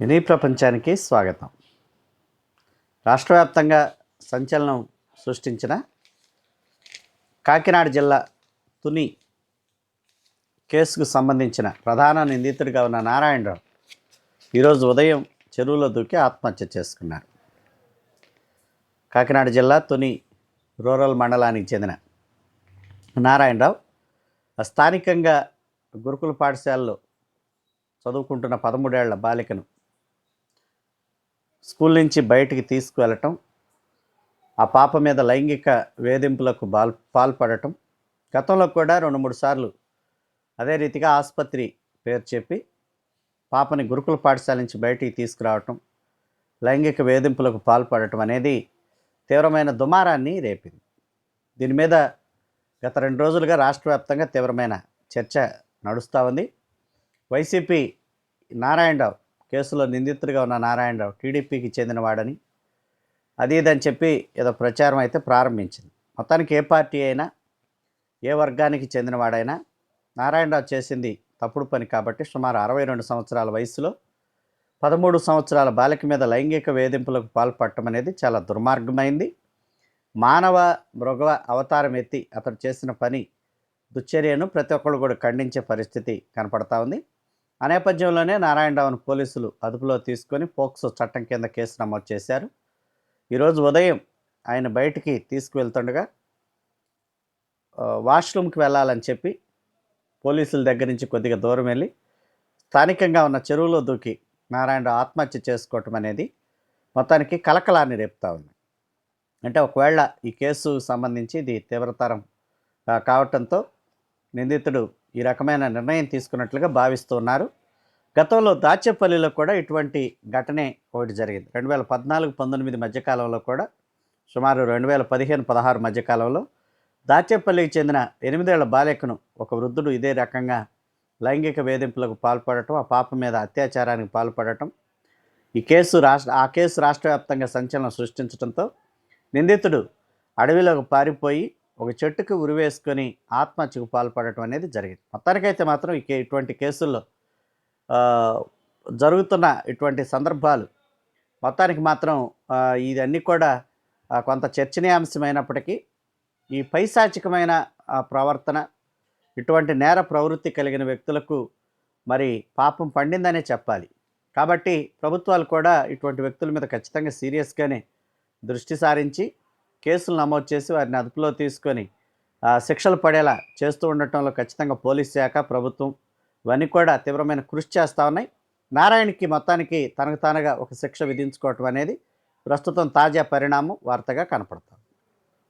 Mini ప్రపంచానికి స్వాగతం. రాష్ట్ర వ్యాప్తంగా సంచలనం సృష్టించిన కాకినాడ జిల్లా తుని కేసుకు సంబంధించిన ప్రధాన నిందితుడిగా ఉన్న నారాయణరావు ఈరోజు ఉదయం చెరువులో దూకి ఆత్మహత్య చేసుకున్నారు. కాకినాడ జిల్లా తుని రూరల్ మండలానికి చెందిన నారాయణరావు స్థానికంగా గురుకుల పాఠశాలలో చదువుకుంటున్న 13 ఏళ్ల బాలికను స్కూల్ నుంచి బయటికి తీసుకువెళ్ళటం, ఆ పాప మీద లైంగిక వేధింపులకు పాల్పడటం, గతంలో కూడా 2-3 సార్లు అదే రీతిగా ఆసుపత్రి పేరు చెప్పి పాపని గురుకుల పాఠశాల నుంచి బయటికి తీసుకురావటం, లైంగిక వేధింపులకు పాల్పడటం అనేది తీవ్రమైన దుమారాన్ని రేపింది. దీని మీద గత 2 రోజులుగా రాష్ట్ర వ్యాప్తంగా తీవ్రమైన చర్చ నడుస్తూ ఉంది. వైసీపీ నారాయణరావు కేసులో నిందితుడిగా ఉన్న నారాయణరావు టీడీపీకి చెందినవాడని అది ఇదని చెప్పి ఏదో ప్రచారం అయితే ప్రారంభించింది. మొత్తానికి ఏ పార్టీ అయినా ఏ వర్గానికి చెందినవాడైనా నారాయణరావు చేసింది తప్పుడు పని కాబట్టి సుమారు 62 సంవత్సరాల వయసులో 13 సంవత్సరాల బాలిక మీద లైంగిక వేధింపులకు పాల్పడటం అనేది చాలా దుర్మార్గమైంది. మానవ మృగ అవతారం ఎత్తి అతడు చేసిన పని దుశ్చర్యను ప్రతి ఒక్కరు కూడా ఖండించే పరిస్థితి కనపడతా ఉంది. ఆ నేపథ్యంలోనే నారాయణరావును పోలీసులు అదుపులో తీసుకొని పోక్సో చట్టం కింద కేసు నమోదు చేశారు. ఈరోజు ఉదయం ఆయన బయటికి తీసుకువెళ్తుండగా వాష్రూమ్కి వెళ్ళాలని చెప్పి పోలీసుల దగ్గర నుంచి కొద్దిగా దూరం వెళ్ళి స్థానికంగా ఉన్న చెరువులో దూకి నారాయణరావు ఆత్మహత్య చేసుకోవటం అనేది మొత్తానికి కలకలాన్ని రేపుతా ఉంది. అంటే ఒకవేళ ఈ కేసు సంబంధించి ఇది తీవ్రతరం కావటంతో నిందితుడు ఈ రకమైన నిర్ణయం తీసుకున్నట్లుగా భావిస్తూ ఉన్నారు. గతంలో దాచేపల్లిలో కూడా ఇటువంటి ఘటనే ఒకటి జరిగింది. 2014-19 మధ్యకాలంలో కూడా సుమారు 2015-16 మధ్యకాలంలో దాచేపల్లికి చెందిన 8 ఏళ్ల బాలికను ఒక వృద్ధుడు ఇదే రకంగా లైంగిక వేధింపులకు పాల్పడటం, ఆ పాప మీద అత్యాచారానికి పాల్పడటం, ఆ కేసు రాష్ట్ర వ్యాప్తంగా సంచలనం సృష్టించడంతో నిందితుడు అడవిలోకి పారిపోయి ఒక చెట్టుకు ఉరివేసుకొని ఆత్మహత్యకు పాల్పడటం అనేది జరిగింది. మొత్తానికైతే మాత్రం ఇటువంటి కేసుల్లో జరుగుతున్న ఇటువంటి సందర్భాలు మొత్తానికి మాత్రం ఇవన్నీ కూడా కొంత చర్చనీయాంశమైనప్పటికీ ఈ పైశాచికమైన ప్రవర్తన, ఇటువంటి నేర ప్రవృత్తి కలిగిన వ్యక్తులకు మరి పాపం పండిందనే చెప్పాలి. కాబట్టి ప్రభుత్వాలు కూడా ఇటువంటి వ్యక్తుల మీద ఖచ్చితంగా సీరియస్గానే దృష్టి సారించి కేసులు నమోదు చేసి వారిని అదుపులో తీసుకొని శిక్షలు పడేలా చేస్తూ ఉండటంలో ఖచ్చితంగా పోలీస్ శాఖ, ప్రభుత్వం ఇవన్నీ కూడా తీవ్రమైన కృషి చేస్తూ ఉన్నాయి. నారాయణకి మొత్తానికి తనకు తానుగా ఒక శిక్ష విధించుకోవటం అనేది ప్రస్తుతం తాజా పరిణామం వార్తగా కనపడుతుంది.